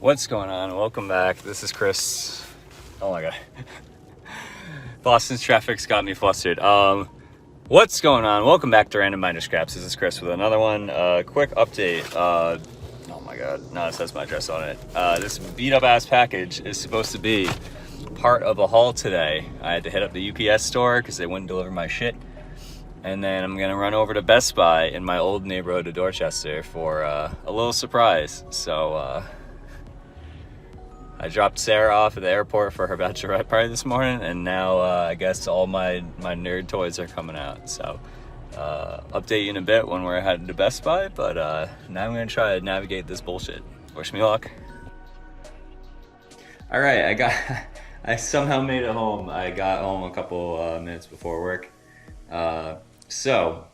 What's going on? Welcome back. This is Chris. Oh my god. Boston's traffic's got me flustered. What's going on? Welcome back to Random Binder Scraps. This is Chris with another one. Quick update. Oh my god. No, it says my address on it. This beat up ass package is supposed to be part of a haul today. I had to hit up the UPS store because they wouldn't deliver my shit. And then I'm gonna run over to Best Buy in my old neighborhood of Dorchester for a little surprise. So, I dropped Sarah off at the airport for her bachelorette party this morning, and now I guess all my nerd toys are coming out. So update you in a bit when we're headed to Best Buy, but now I'm gonna try to navigate this bullshit. Wish me luck. All right, I somehow made it home. I got home a couple minutes before work. So,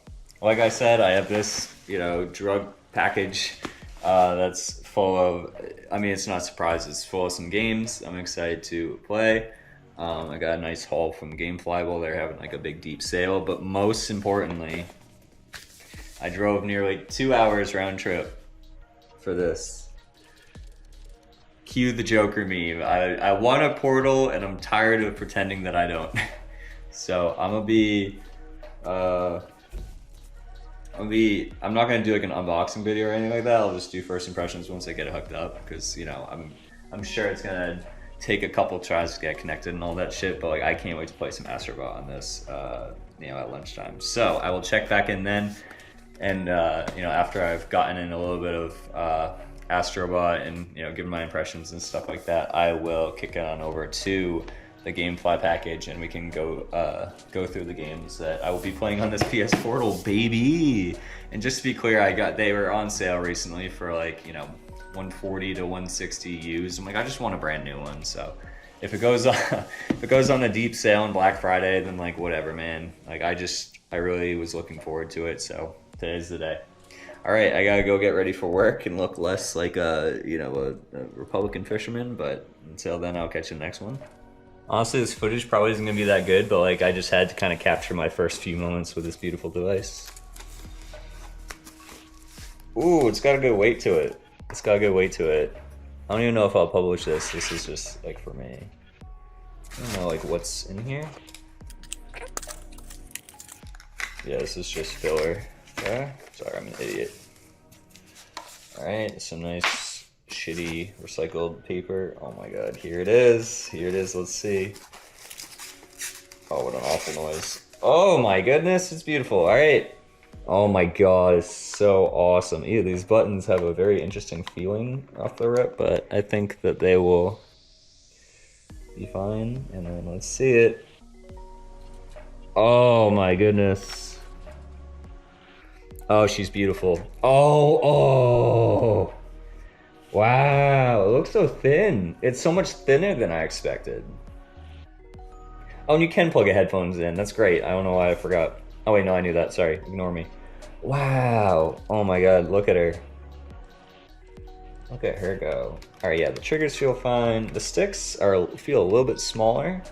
like I said, I have this, drug package that's full of, it's not a surprise, it's full of some games I'm excited to play. I got a nice haul from GameFly while they're having like a big deep sale, but most importantly, I drove nearly 2 hours round trip for this. Cue the Joker meme. I want a Portal and I'm tired of pretending that I don't. So I'm not gonna do like an unboxing video or anything like that. I'll just do first impressions once I get it hooked up, because I'm sure it's gonna take a couple tries to get connected and all that shit. But like, I can't wait to play some Astrobot on this, at lunchtime. So I will check back in then, and after I've gotten in a little bit of Astrobot and given my impressions and stuff like that, I will kick it on over to the GameFly package, and we can go through the games that I will be playing on this PS Portal, baby. And just to be clear, they were on sale recently for like 140 to 160 used. I'm like, I just want a brand new one. So if it goes on a deep sale on Black Friday, then like whatever, man. Like I really was looking forward to it. So today's the day. All right, I gotta go get ready for work and look less like a Republican fisherman. But until then, I'll catch you in the next one. Honestly, this footage probably isn't gonna be that good, but like I just had to kind of capture my first few moments with this beautiful device. Ooh, it's got a good weight to it. It's got a good weight to it. I don't even know if I'll publish this. This is just like for me. I don't know like what's in here. Yeah, this is just filler. Yeah, sorry, I'm an idiot. All right, some nice shitty recycled paper. Oh my god, here it is. Here it is, let's see. Oh, what an awful noise. Oh my goodness, it's beautiful. All right. Oh my god, it's so awesome. Ew, these buttons have a very interesting feeling off the rip, but I think that they will be fine. And then let's see it. Oh my goodness. Oh, she's beautiful. Oh. Wow, it looks so thin. It's so much thinner than I expected. Oh, and you can plug your headphones in. That's great. I don't know why I forgot. Oh wait, no, I knew that. Sorry, ignore me. Wow. Oh my god, look at her. Look at her go. All right, yeah, the triggers feel fine. The sticks feel a little bit smaller,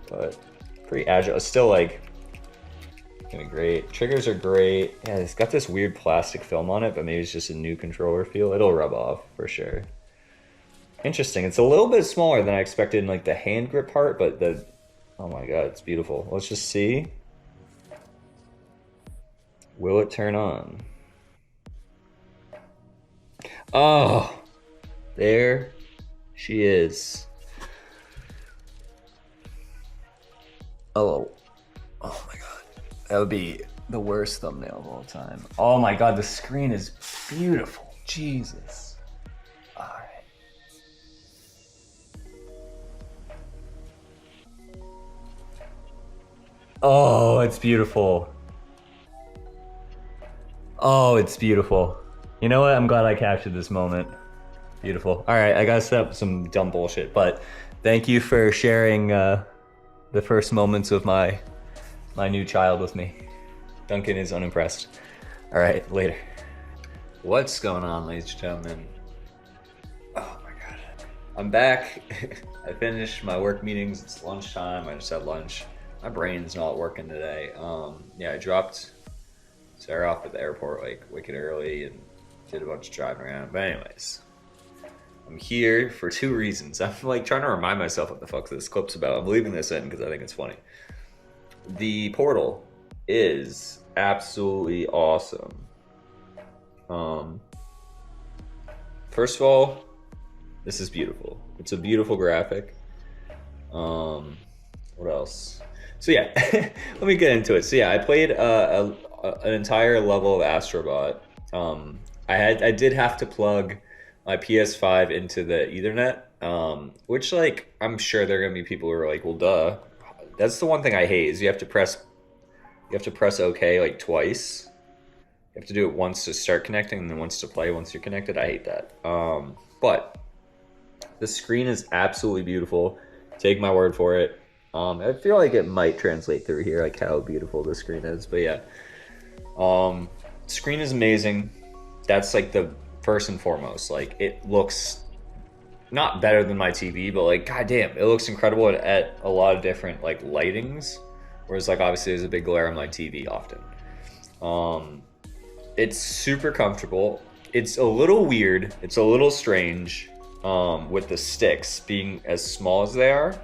but pretty agile. It's still like gonna be great. Triggers are great. Yeah, it's got this weird plastic film on it, but maybe it's just a new controller feel. It'll rub off for sure. Interesting. It's a little bit smaller than I expected in like the hand grip part, but oh my god, it's beautiful. Let's just see. Will it turn on? Oh, there she is. Oh my god. That would be the worst thumbnail of all time. Oh my god, the screen is beautiful. Jesus. All right. Oh, it's beautiful. Oh, it's beautiful. You know what? I'm glad I captured this moment. Beautiful. All right, I gotta set up some dumb bullshit, but thank you for sharing the first moments of my new child with me. Duncan is unimpressed. All right, later. What's going on, ladies and gentlemen? Oh my god. I'm back. I finished my work meetings. It's lunchtime. I just had lunch. My brain's not working today. Yeah, I dropped Sarah off at the airport like wicked early and did a bunch of driving around. But anyways, I'm here for 2 reasons. I'm like trying to remind myself what the fuck this clip's about. I'm leaving this in because I think it's funny. The Portal is absolutely awesome. First of all, this is beautiful. It's a beautiful graphic. What else? So yeah, let me get into it. So yeah, I played an entire level of Astrobot. I did have to plug my PS5 into the Ethernet, which like I'm sure there are gonna be people who are like, well, duh. That's the one thing I hate is you have to press OK like twice. You have to do it once to start connecting and then once to play once you're connected. I hate that. But the screen is absolutely beautiful. Take my word for it. I feel like it might translate through here, like how beautiful the screen is. But yeah, screen is amazing. That's like the first and foremost. Like it looks not better than my TV, but like goddamn, it looks incredible at a lot of different like lightings. Whereas like obviously there's a big glare on my TV often. It's super comfortable. It's a little weird. It's a little strange with the sticks being as small as they are.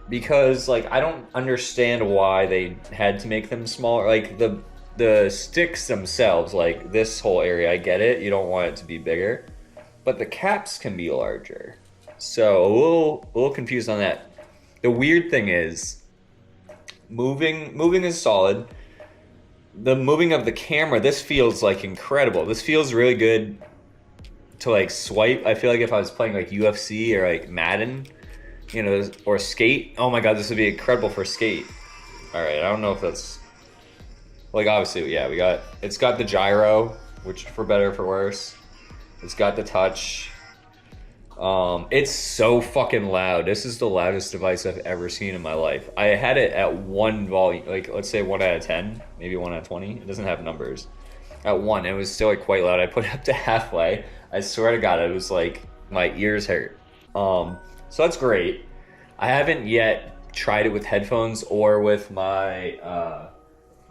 Because like I don't understand why they had to make them smaller. Like the sticks themselves, like this whole area, I get it. You don't want it to be bigger, but the caps can be larger. So a little confused on that. The weird thing is, moving is solid. The moving of the camera, this feels like incredible. This feels really good to like swipe. I feel like if I was playing like UFC or like Madden, you know, or Skate. Oh my god, this would be incredible for Skate. All right, I don't know if that's like obviously, yeah, it's got the gyro, which for better or for worse. It's got the touch. It's so fucking loud. This is the loudest device I've ever seen in my life. I had it at 1 volume, like let's say 1 out of 10, maybe 1 out of 20. It doesn't have numbers. At 1, it was still like quite loud. I put it up to halfway. I swear to God, it was like my ears hurt. So that's great. I haven't yet tried it with headphones or with my, oh,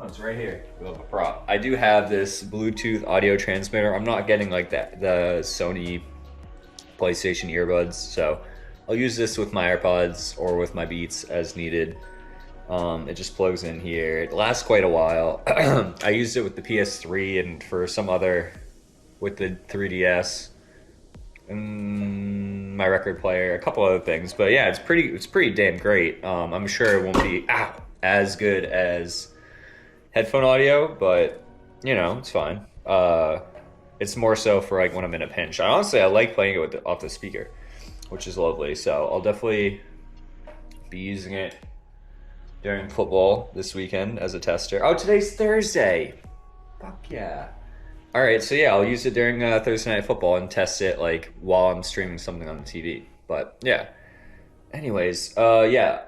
it's right here, a prop. I do have this Bluetooth audio transmitter. I'm not getting like that, the Sony PlayStation earbuds. So I'll use this with my AirPods or with my Beats as needed. It just plugs in here. It lasts quite a while. I used it with the PS3 and for some other, with the 3DS. My record player, a couple other things, but yeah, it's pretty damn great. I'm sure it won't be as good as headphone audio, but you know, it's fine. It's more so for like when I'm in a pinch. Honestly, I like playing it off the speaker, which is lovely. So I'll definitely be using it during football this weekend as a tester. Oh, today's Thursday. Fuck yeah. All right, so yeah, I'll use it during Thursday Night Football and test it like while I'm streaming something on the TV. But yeah, anyways, yeah,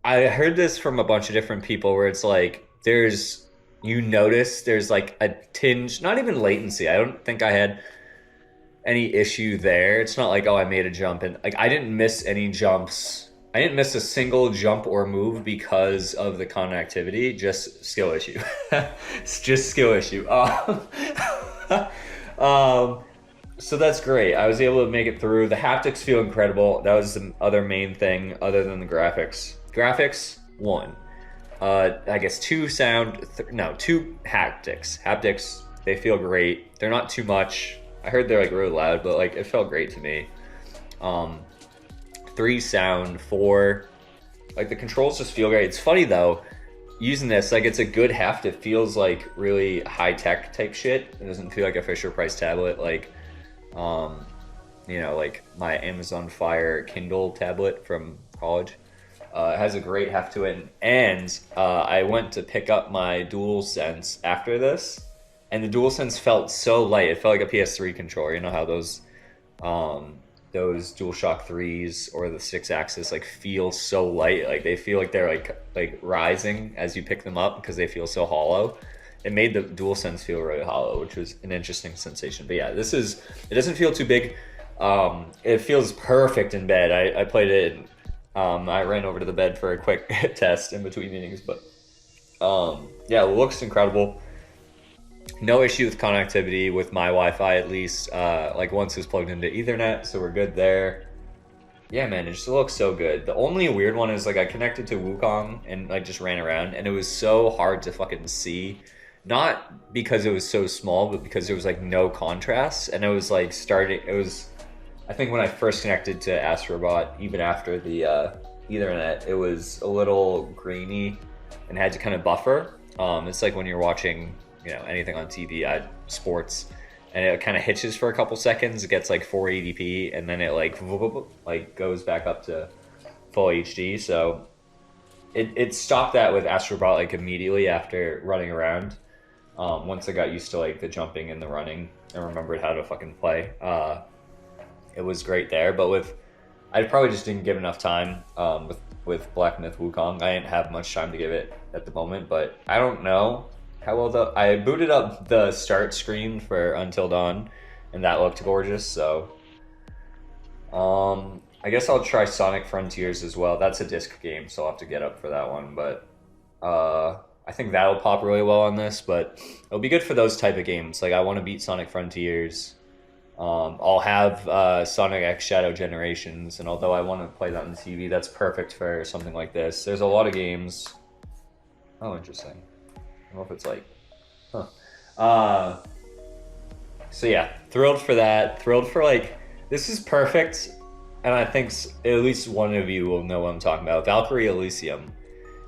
I heard this from a bunch of different people where it's like you notice there's like a tinge, not even latency. I don't think I had any issue there. It's not like, oh, I made a jump and like I didn't miss any jumps. I didn't miss a single jump or move because of the connectivity, just skill issue. It's just skill issue. So that's great. I was able to make it through. The haptics feel incredible. That was the other main thing other than the graphics. Graphics, 1. I guess 2 sound, 2 haptics. Haptics, they feel great. They're not too much. I heard they're like really loud, but like it felt great to me. 3 sound, 4, like the controls just feel great. It's funny though, using this, like it's a good heft. It feels like really high tech type shit. It doesn't feel like a Fisher Price tablet, like you know, like my Amazon Fire Kindle tablet from college. It has a great heft to it, and I went to pick up my DualSense after this, and the DualSense felt so light. It felt like a PS3 controller. You know how those DualShock 3s or the 6-axis like feel so light, like they feel like they're like rising as you pick them up because they feel so hollow. It made the DualSense feel really hollow, which was an interesting sensation. But yeah, it doesn't feel too big. It feels perfect in bed. I played it. I ran over to the bed for a quick test in between meetings, but yeah, it looks incredible. No issue with connectivity with my Wi-Fi, at least. Like once it's plugged into Ethernet, so we're good there. Yeah, man, it just looks so good. The only weird one is like I connected to Wukong and like just ran around, and it was so hard to fucking see. Not because it was so small, but because there was like no contrast, and it was like starting. It was, I think when I first connected to Astrobot, even after the Ethernet, it was a little grainy and had to kind of buffer. It's like when you're watching, you know, anything on TV, sports, and it kind of hitches for a couple seconds. It gets like 480p, and then it like goes back up to full HD. So it stopped that with Astrobot like immediately after running around. Once I got used to like the jumping and the running and remembered how to fucking play, it was great there. But I probably just didn't give enough time with Black Myth Wukong. I didn't have much time to give it at the moment, but I don't know how well I booted up the start screen for Until Dawn, and that looked gorgeous. So, I guess I'll try Sonic Frontiers as well. That's a disc game, so I'll have to get up for that one. But I think that'll pop really well on this. But it'll be good for those type of games. Like I want to beat Sonic Frontiers. I'll have Sonic X Shadow Generations, and although I want to play that on the TV, that's perfect for something like this. There's a lot of games. Oh, interesting. I don't know if it's like, so yeah, thrilled for that. Thrilled for like, this is perfect. And I think at least one of you will know what I'm talking about. Valkyrie Elysium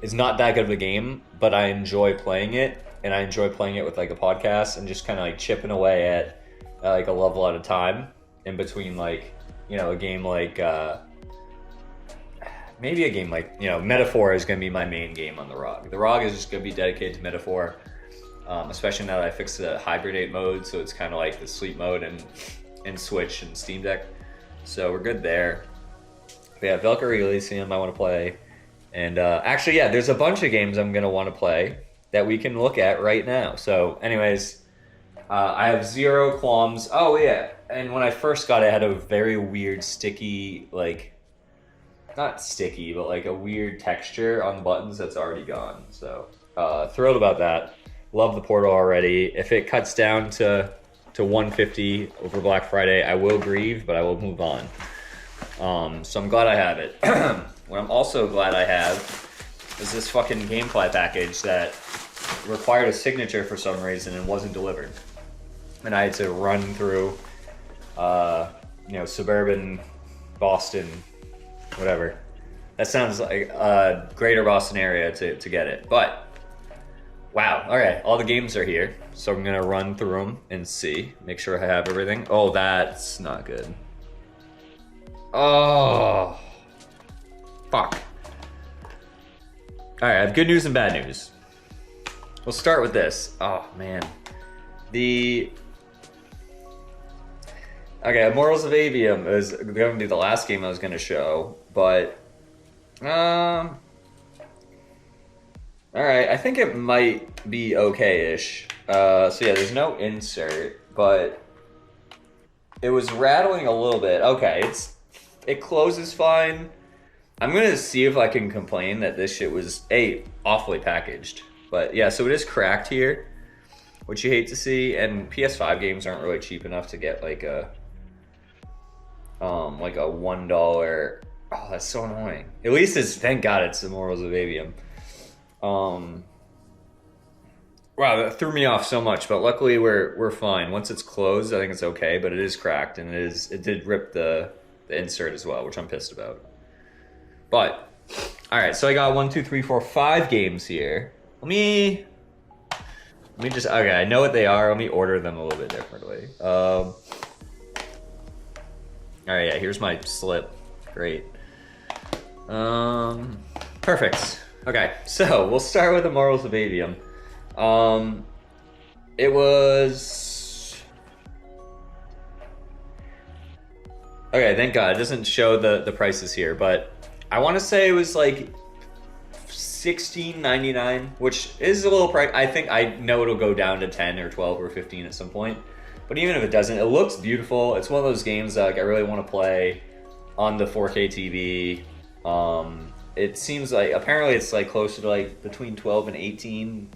is not that good of a game, but I enjoy playing it. And I enjoy playing it with like a podcast and just kind of like chipping away at like a level at a time in between, like, you know, a game like, maybe a game like, you know, Metaphor is going to be my main game on the ROG. The ROG is just going to be dedicated to Metaphor, especially now that I fixed the hibernate mode, so it's kind of like the sleep mode and Switch and Steam Deck. So we're good there. But yeah, Valkyrie Elysium I want to play. And actually, yeah, there's a bunch of games I'm going to want to play that we can look at right now. So anyways, I have zero qualms. Oh yeah, and when I first got it, I had a very weird sticky, like, not sticky, but like a weird texture on the buttons that's already gone. So thrilled about that. Love the Portal already. If it cuts down to 150 over Black Friday, I will grieve, but I will move on. So I'm glad I have it. What I'm also glad I have is this fucking GameFly package that required a signature for some reason and wasn't delivered. And I had to run through, you know, suburban Boston, whatever. That sounds like a greater Boston area to get it. But, wow, all right, all the games are here. So I'm gonna run through them and see, make sure I have everything. Oh, that's not good. Oh, fuck. All right, I have good news and bad news. We'll start with this. Oh, man. Okay, Immortals of Avium is going to be the last game I was going to show, but all right, I think it might be okay-ish. So yeah, there's no insert, but it was rattling a little bit. Okay, it closes fine. I'm going to see if I can complain that this shit was awfully packaged. But yeah, so it is cracked here, which you hate to see, and PS5 games aren't really cheap enough to get like a $1. Oh, that's so annoying. At least thank God it's Immortals of Avium. Wow, that threw me off so much, but luckily we're fine. Once it's closed, I think it's okay, but it is cracked, and it did rip the insert as well, which I'm pissed about. But all right, so I got 1, 2, 3, 4, 5 games here. Let me just, okay, I know what they are. Let me order them a little bit differently. All right, yeah, here's my slip. Great. Perfect. Okay, so we'll start with Immortals of Avium. It was... Okay, thank God. It doesn't show the prices here, but I want to say it was like $16.99, which is a little price. I think I know it'll go down to 10 or 12 or 15 at some point. But even if it doesn't, it looks beautiful. It's one of those games that like I really want to play on the 4K TV. It seems like apparently it's like closer to like between 12 and 18,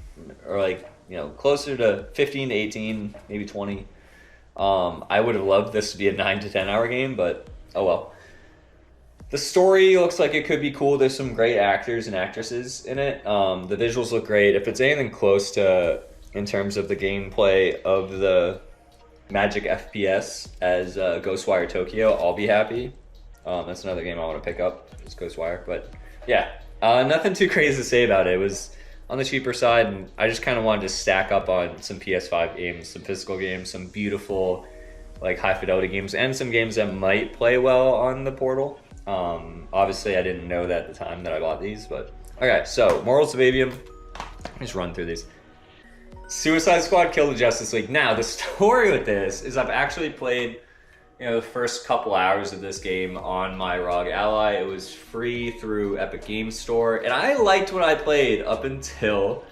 or like you know, closer to 15 to 18, maybe 20. I would have loved this to be a 9 to 10 hour game, but oh well. The story looks like it could be cool. There's some great actors and actresses in it. The visuals look great. If it's anything close to, in terms of the gameplay of the Magic FPS as Ghostwire Tokyo, I'll be happy. That's another game I want to pick up, is Ghostwire. But yeah, nothing too crazy to say about it. It was on the cheaper side, and I just kind of wanted to stack up on some PS5 games, some physical games, some beautiful, like, high fidelity games, and some games that might play well on the Portal. Obviously I didn't know that at the time that I bought these, but okay. So Morals of AVEUM, just run through these. Suicide Squad killed the Justice League. Now the story with this is I've actually played, you know, the first couple hours of this game on my ROG Ally. It was free through Epic Games Store, and I liked what I played up until,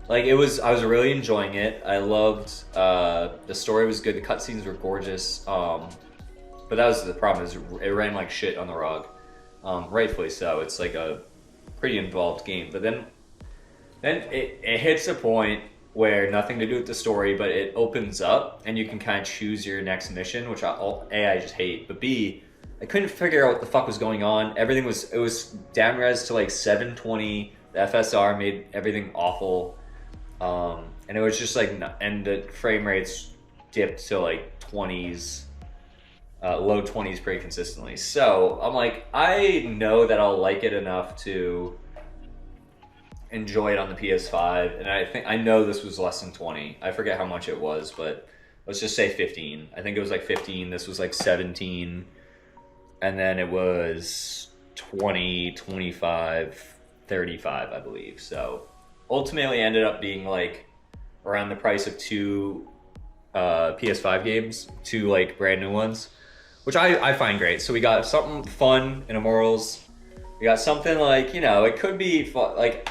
like, I was really enjoying it. I loved, the story was good, the cutscenes were gorgeous, but that was the problem, is it ran like shit on the ROG. Rightfully so. It's like a pretty involved game. But then it hits a point where nothing to do with the story, but it opens up and you can kind of choose your next mission, which I just hate. But B, I couldn't figure out what the fuck was going on. It was down res to like 720. The FSR made everything awful. And it was just like, and the frame rates dipped to like 20s. Low 20s pretty consistently. So I'm like, I know that I'll like it enough to enjoy it on the PS5, and I know this was less than 20. I forget how much it was, but let's just say 15. I think it was like 15. This was like 17, and then it was 20, 25, 35, I believe. So ultimately ended up being like around the price of two PS5 games, two like brand new ones, which I find great. So we got something fun in Immortals. We got something like, you know, it could be fun, like,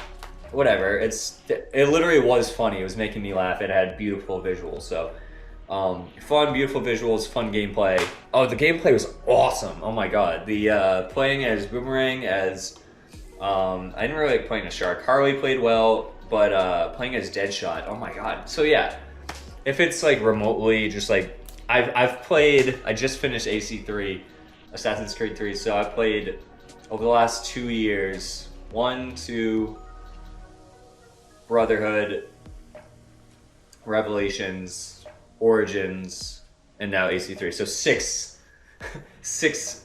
whatever. It literally was funny. It was making me laugh. It had beautiful visuals. So fun, beautiful visuals, fun gameplay. Oh, the gameplay was awesome. Oh my god. The playing as Boomerang, as I didn't really like playing as Shark. Harley played well, but playing as Deadshot, oh my god. So yeah, if it's like remotely just like, I just finished AC3, Assassin's Creed 3, so I've played over the last 2 years, 1, 2, Brotherhood, Revelations, Origins, and now AC3. So six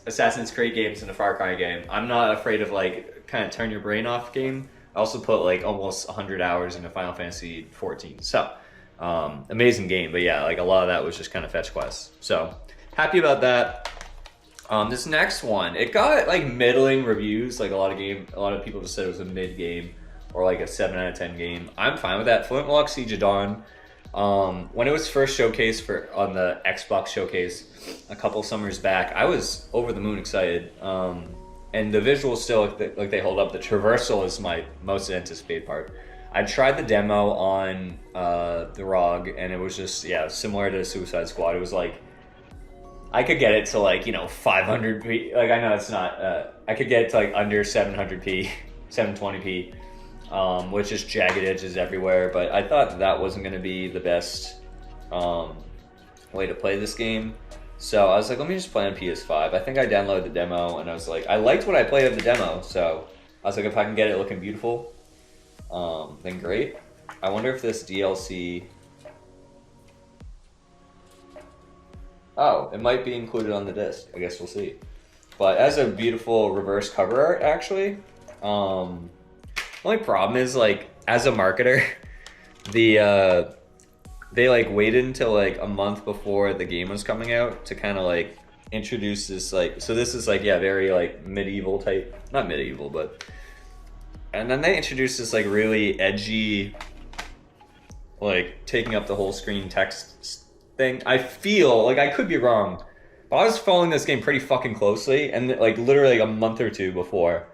Assassin's Creed games and a Far Cry game. I'm not afraid of like kind of turn your brain off game. I also put like almost 100 hours into Final Fantasy 14. So amazing game, but yeah, like a lot of that was just kind of fetch quests. So happy about that. This next one, it got like middling reviews. Like a lot of people just said it was a mid game or like a 7 out of 10 game. I'm fine with that. Flintlock Siege of Dawn, when it was first showcased on the Xbox showcase a couple summers back, I was over the moon excited. And the visuals still like they hold up. The traversal is my most anticipated part. I tried the demo on the ROG, and it was just, yeah, similar to Suicide Squad. It was like, I could get it to like, you know, 500p. Like, I know it's not, I could get it to like under 700p, 720p, with just jagged edges everywhere. But I thought that wasn't going to be the best way to play this game. So I was like, let me just play on PS5. I think I downloaded the demo, and I was like, I liked what I played of the demo. So I was like, if I can get it looking beautiful, then great. I wonder if this DLC... Oh, it might be included on the disc. I guess we'll see. But as a beautiful reverse cover art, actually. The only problem is, like, as a marketer, they like waited until like a month before the game was coming out to kind of like introduce this, like, so this is like, yeah, very like medieval type, not medieval, but, and then they introduced this like really edgy, like taking up the whole screen text thing. I feel like, I could be wrong, but I was following this game pretty fucking closely, and like literally like a month or two before,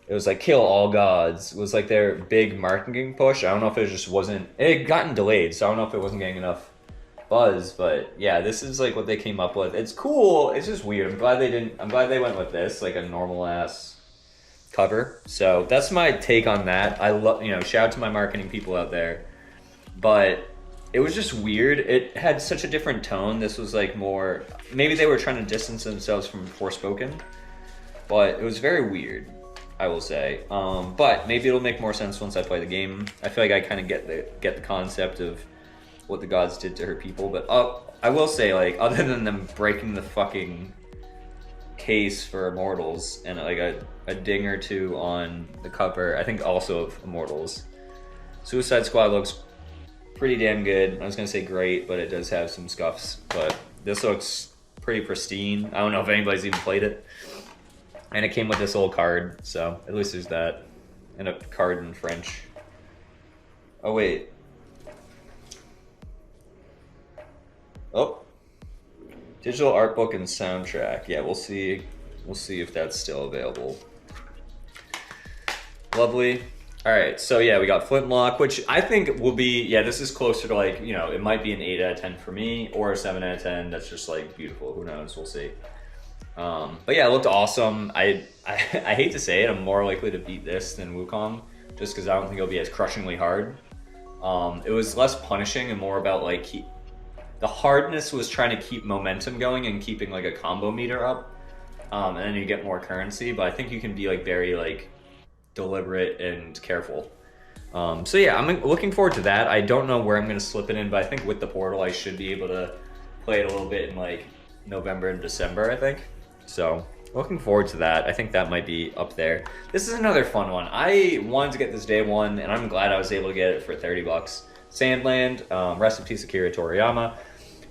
it was like kill all gods. It was like their big marketing push. I don't know if it just wasn't, it had gotten delayed, so I don't know if it wasn't getting enough buzz, but yeah, this is like what they came up with. It's cool, it's just weird. I'm glad they went with this, like a normal ass cover. So that's my take on that. I love, you know, shout out to my marketing people out there. but it was just weird. It had such a different tone. This was like more, maybe they were trying to distance themselves from Forspoken, but it was very weird, I will say. But maybe it'll make more sense once I play the game. I feel like I kind of get the concept of what the gods did to her people. But I will say, like, other than them breaking the fucking case for Immortals and like a ding or two on the cover, I think also of Immortals, Suicide Squad looks pretty damn good. I was gonna say great, but it does have some scuffs. But this looks pretty pristine. I don't know if anybody's even played it. And it came with this old card, so at least there's that. And a card in French. Oh wait. Oh. Digital art book and soundtrack. Yeah, we'll see. We'll see if that's still available. Lovely. All right, so yeah, we got Flintlock, which I think will be, yeah, this is closer to like, you know, it might be an 8 out of 10 for me, or a 7 out of 10. That's just like beautiful. Who knows? We'll see. But yeah, it looked awesome. I hate to say it, I'm more likely to beat this than Wukong, just because I don't think it'll be as crushingly hard. It was less punishing and more about like, the hardness was trying to keep momentum going and keeping like a combo meter up, and then you get more currency. But I think you can be like very like deliberate and careful. So yeah, I'm looking forward to that. I don't know where I'm gonna slip it in, but I think with the portal I should be able to play it a little bit in like November and December, I think. So looking forward to that. I think that might be up there. This is another fun one. I wanted to get this day one, and I'm glad I was able to get it for 30 bucks. Sandland, rest in peace Akira Toriyama.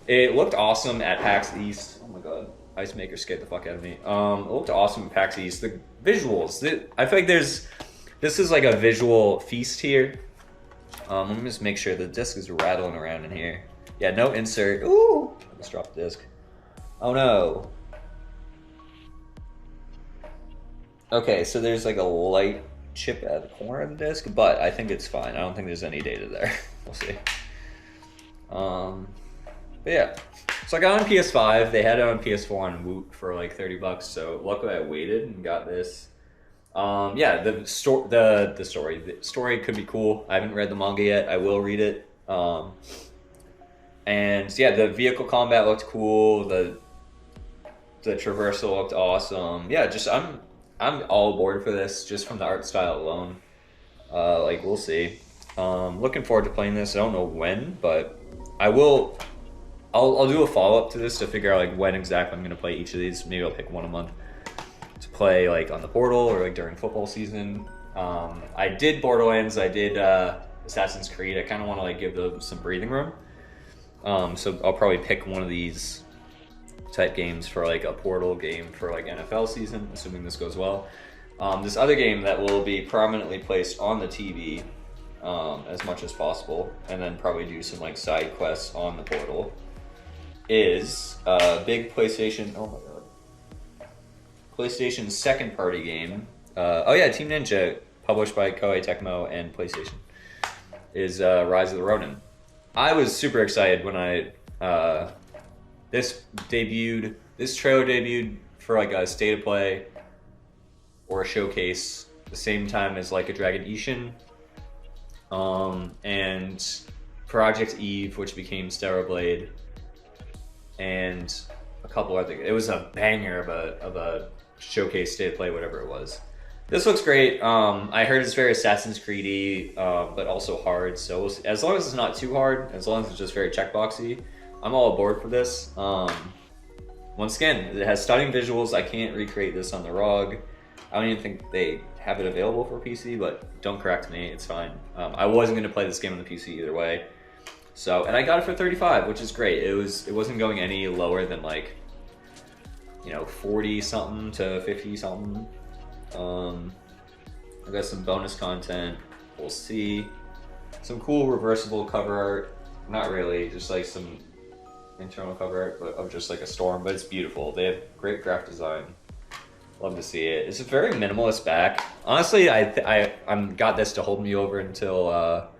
It looked awesome at PAX East. Oh my god, Ice Maker scared the fuck out of me. It looked awesome at PAX East. The visuals, I feel like this is like a visual feast here. Let me just make sure the disc is rattling around in here. Yeah, no insert. Ooh, I just dropped the disc. Oh no. Okay, so there's like a light chip at the corner of the disc, but I think it's fine. I don't think there's any data there. We'll see. But yeah, so I got it on PS5. They had it on PS4 on Woot for like 30 bucks. So luckily I waited and got this. Yeah, the story could be cool. I haven't read the manga yet. I will read it. And yeah, the vehicle combat looked cool. The traversal looked awesome. Yeah, just I'm all aboard for this just from the art style alone. Like we'll see. Looking forward to playing this. I don't know when, but I will. I'll do a follow-up to this to figure out like when exactly I'm gonna play each of these. Maybe I'll pick one a month to play like on the portal or like during football season. I did Borderlands, I did Assassin's Creed. I kind of want to like give them some breathing room. So I'll probably pick one of these type games for like a portal game for like NFL season, assuming this goes well. This other game that will be prominently placed on the TV as much as possible, and then probably do some like side quests on the portal, is a big PlayStation, oh my god, PlayStation second party game. Oh yeah, Team Ninja, published by Koei Tecmo and PlayStation, is Rise of the Ronin. I was super excited when this trailer debuted for like a state of play or a showcase the same time as like a Dragon Ishin, and Project Eve, which became Stellar Blade, and a couple other. It was a banger of a showcase, state of play, whatever it was. This looks great. I heard it's very Assassin's Creed-y, but also hard. So we'll see. As long as it's not too hard, as long as it's just very checkboxy, I'm all aboard for this. Once again, it has stunning visuals. I can't recreate this on the ROG. I don't even think they have it available for PC, but don't correct me, it's fine. I wasn't gonna play this game on the PC either way. So, and I got it for 35, which is great. It wasn't going any lower than like, 40 something to 50 something. I got some bonus content. We'll see. Some cool reversible cover art. Not really, just like some internal cover art, but of just like a storm, but it's beautiful. They have great graphic design. Love to see it. It's a very minimalist back. Honestly, I'm got this to hold me over until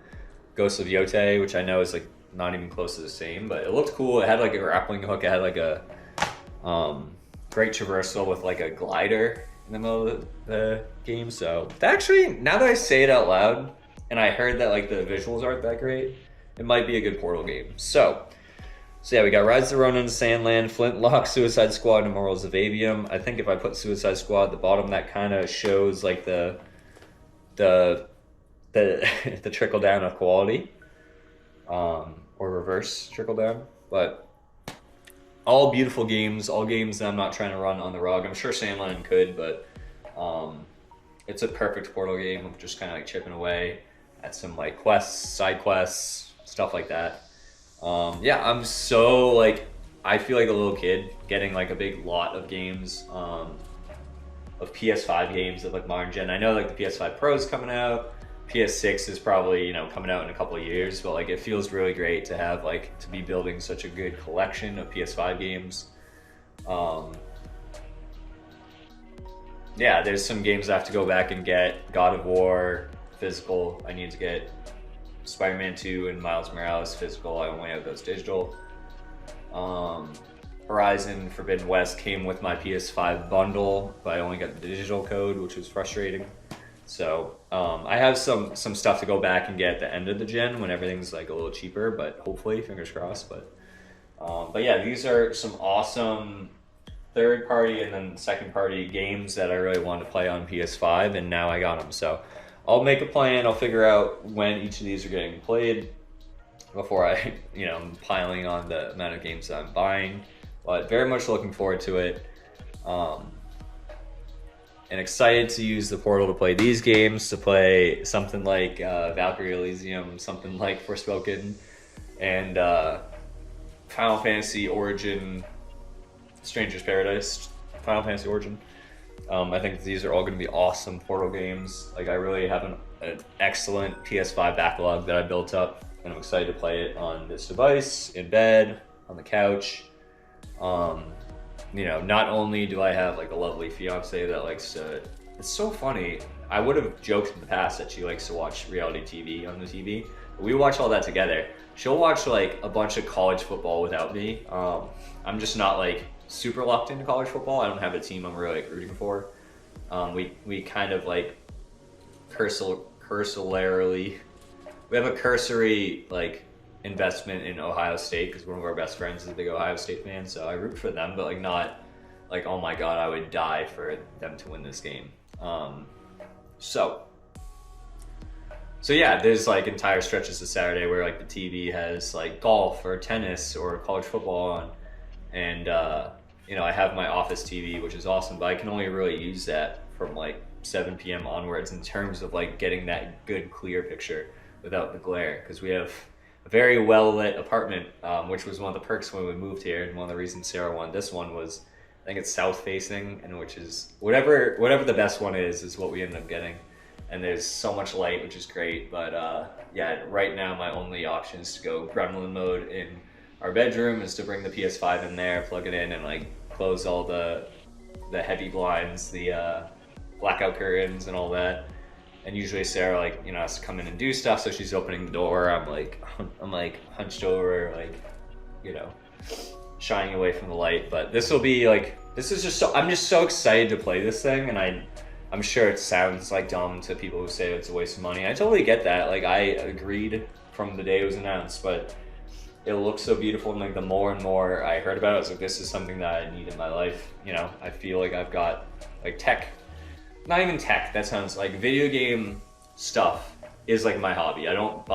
Ghost of Yote, which I know is like not even close to the same, but it looked cool. It had like a grappling hook. It had like a great traversal with like a glider in the middle of the game. So actually, now that I say it out loud, and I heard that like the visuals aren't that great, it might be a good Portal game. So yeah, we got Rise of the Ronin, Sandland, Flintlock, Suicide Squad, Immortals of AVEUM. I think if I put Suicide Squad at the bottom, that kind of shows like the the trickle down of quality, or reverse trickle down. But all beautiful games, all games that I'm not trying to run on the rug. I'm sure Sandland could, but it's a perfect Portal game of just kind of like chipping away at some like quests, side quests, stuff like that. Yeah, I'm so like, I feel like a little kid getting like a big lot of games, of PS5 games of like modern gen. I know like the PS5 Pro is coming out, PS6 is probably, you know, coming out in a couple of years, but like it feels really great to have like, to be building such a good collection of PS5 games. Yeah, there's some games I have to go back and get. God of War, physical. I need to get Spider-Man 2 and Miles Morales, physical. I only have those digital. Horizon Forbidden West came with my PS5 bundle, but I only got the digital code, which was frustrating. So I have some stuff to go back and get at the end of the gen when everything's like a little cheaper, but hopefully, fingers crossed. But yeah, these are some awesome third party and then second party games that I really wanted to play on PS5, and now I got them. So I'll make a plan. I'll figure out when each of these are getting played before I, you know, I'm piling on the amount of games that I'm buying. But very much looking forward to it. And excited to use the Portal to play these games, to play something like Valkyrie Elysium, something like Forspoken, and Final Fantasy Origin, Stranger's Paradise, Final Fantasy Origin. I think these are all going to be awesome Portal games. Like, I really have an excellent PS5 backlog that I built up, and I'm excited to play it on this device, in bed, on the couch. You know, not only do I have like a lovely fiance that likes to, it's so funny, I would have joked in the past that she likes to watch reality TV on the TV, but we watch all that together. She'll watch like a bunch of college football without me. I'm just not like super locked into college football. I don't have a team I'm really like rooting for. We kind of like cursorily, we have a cursory like investment in Ohio State because one of our best friends is a big Ohio State fan, so I root for them, but like not like, oh my god, I would die for them to win this game. So yeah, there's like entire stretches of Saturday where like the TV has like golf or tennis or college football on, and you know, I have my office TV, which is awesome, but I can only really use that from like 7 p.m. onwards in terms of like getting that good clear picture without the glare, because we have a very well lit apartment, which was one of the perks when we moved here, and one of the reasons Sarah wanted this one was, I think it's south facing, and which is whatever the best one is what we ended up getting. And there's so much light, which is great. But yeah, right now my only option is to go gremlin mode in our bedroom, is to bring the PS5 in there, plug it in, and like close all the heavy blinds, the blackout curtains and all that. And usually Sarah, like, you know, has to come in and do stuff, so she's opening the door. I'm like hunched over, like, you know, shining away from the light. But this will be like, this is just so, I'm just so excited to play this thing, and I'm sure it sounds like dumb to people who say it's a waste of money. I totally get that. Like, I agreed from the day it was announced, but it looks so beautiful, and like the more and more I heard about it, I was like, this is something that I need in my life. You know, I feel like I've got like tech, not even tech, that sounds like video game stuff is like my hobby. I don't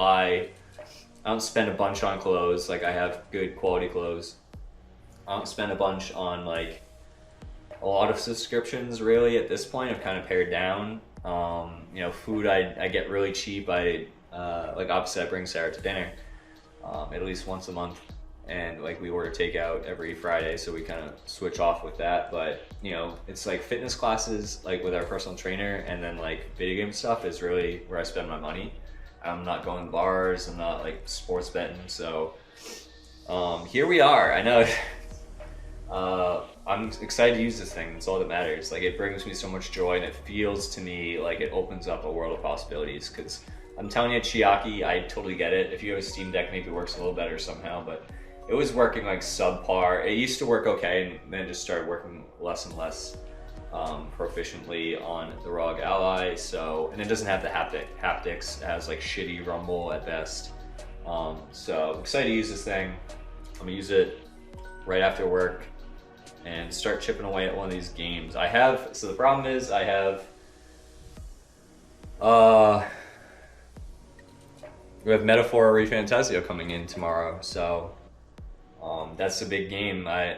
spend a bunch on clothes. Like, I have good quality clothes. I don't spend a bunch on like a lot of subscriptions really at this point. I've kind of pared down. You know, food I get really cheap. Like obviously I bring Sarah to dinner at least once a month, and like we order takeout every Friday, so we kind of switch off with that. But you know, it's like fitness classes like with our personal trainer, and then like video game stuff is really where I spend my money. I'm not going to bars, I'm not like sports betting, so here we are. I know I'm excited to use this thing. It's all that matters. Like, it brings me so much joy, and it feels to me like it opens up a world of possibilities. Because I'm telling you, Chiaki, I totally get it. If you have a Steam Deck, maybe it works a little better somehow, but it was working like subpar. It used to work okay, and then it just started working less and less proficiently on the ROG Ally. So, and it doesn't have the haptics. It has like shitty rumble at best. So I'm excited to use this thing. I'm gonna use it right after work and start chipping away at one of these games. So the problem is I have, we have Metaphor ReFantasio coming in tomorrow, so that's a big game. I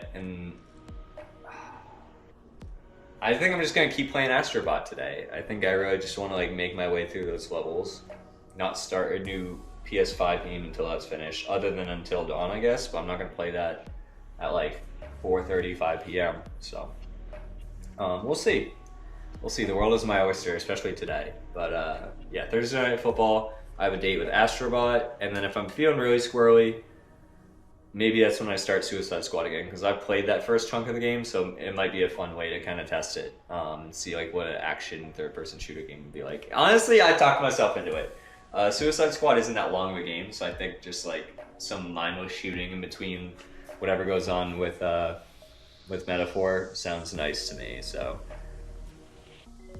think I'm just gonna keep playing Astrobot today. I think I really just want to like make my way through those levels, not start a new PS5 game until that's finished, other than Until Dawn, I guess, but I'm not gonna play that at like 4:35 p.m. So we'll see. We'll see. The world is my oyster, especially today. But yeah, Thursday Night Football, I have a date with Astrobot, and then if I'm feeling really squirrely, maybe that's when I start Suicide Squad again, because I played that first chunk of the game, so it might be a fun way to kind of test it, see like what an action third-person shooter game would be like. Honestly, I talked myself into it. Suicide Squad isn't that long of a game, so I think just like some mindless shooting in between whatever goes on with Metaphor sounds nice to me. So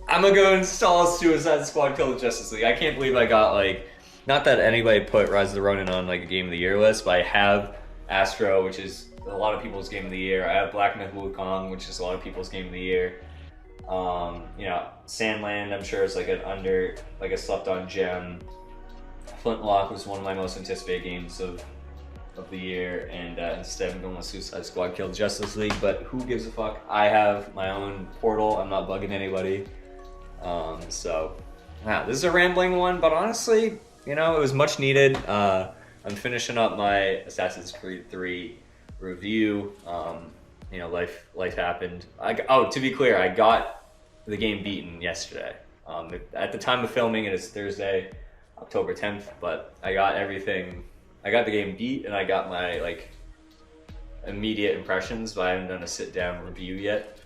I'm gonna go install Suicide Squad Kill the Justice League. I can't believe I got like, not that anybody put Rise of the Ronin on like a Game of the Year list, but I have Astro, which is a lot of people's Game of the Year. I have Black Myth Wukong, which is a lot of people's Game of the Year. You know, Sandland, I'm sure is like a slept-on gem. Flintlock was one of my most anticipated games of the year, and instead I'm going with Suicide Squad Kill Justice League, but who gives a fuck? I have my own Portal. I'm not bugging anybody. So, wow, this is a rambling one, but honestly, you know, it was much needed. I'm finishing up my Assassin's Creed 3 review. You know, life happened. To be clear, I got the game beaten yesterday. At the time of filming, it is Thursday, October 10th, but I got everything. I got the game beat, and I got my like immediate impressions, but I haven't done a sit-down review yet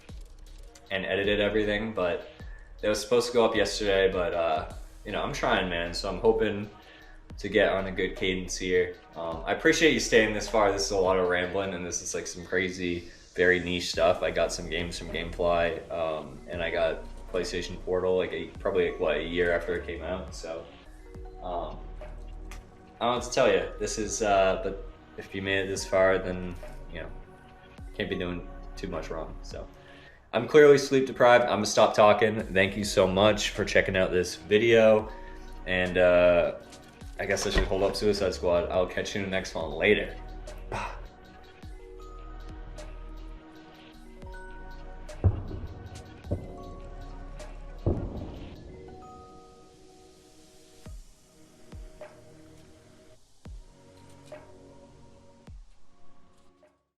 and edited everything. But it was supposed to go up yesterday, but you know, I'm trying, man. So I'm hoping to get on a good cadence here. I appreciate you staying this far. This is a lot of rambling, and this is like some crazy, very niche stuff. I got some games from GameFly, and I got PlayStation Portal probably a year after it came out. So I don't know what to tell you. This is, but if you made it this far, then, you know, can't be doing too much wrong. So I'm clearly sleep deprived. I'm gonna stop talking. Thank you so much for checking out this video. And I guess I should hold up Suicide Squad. I'll catch you in the next one later.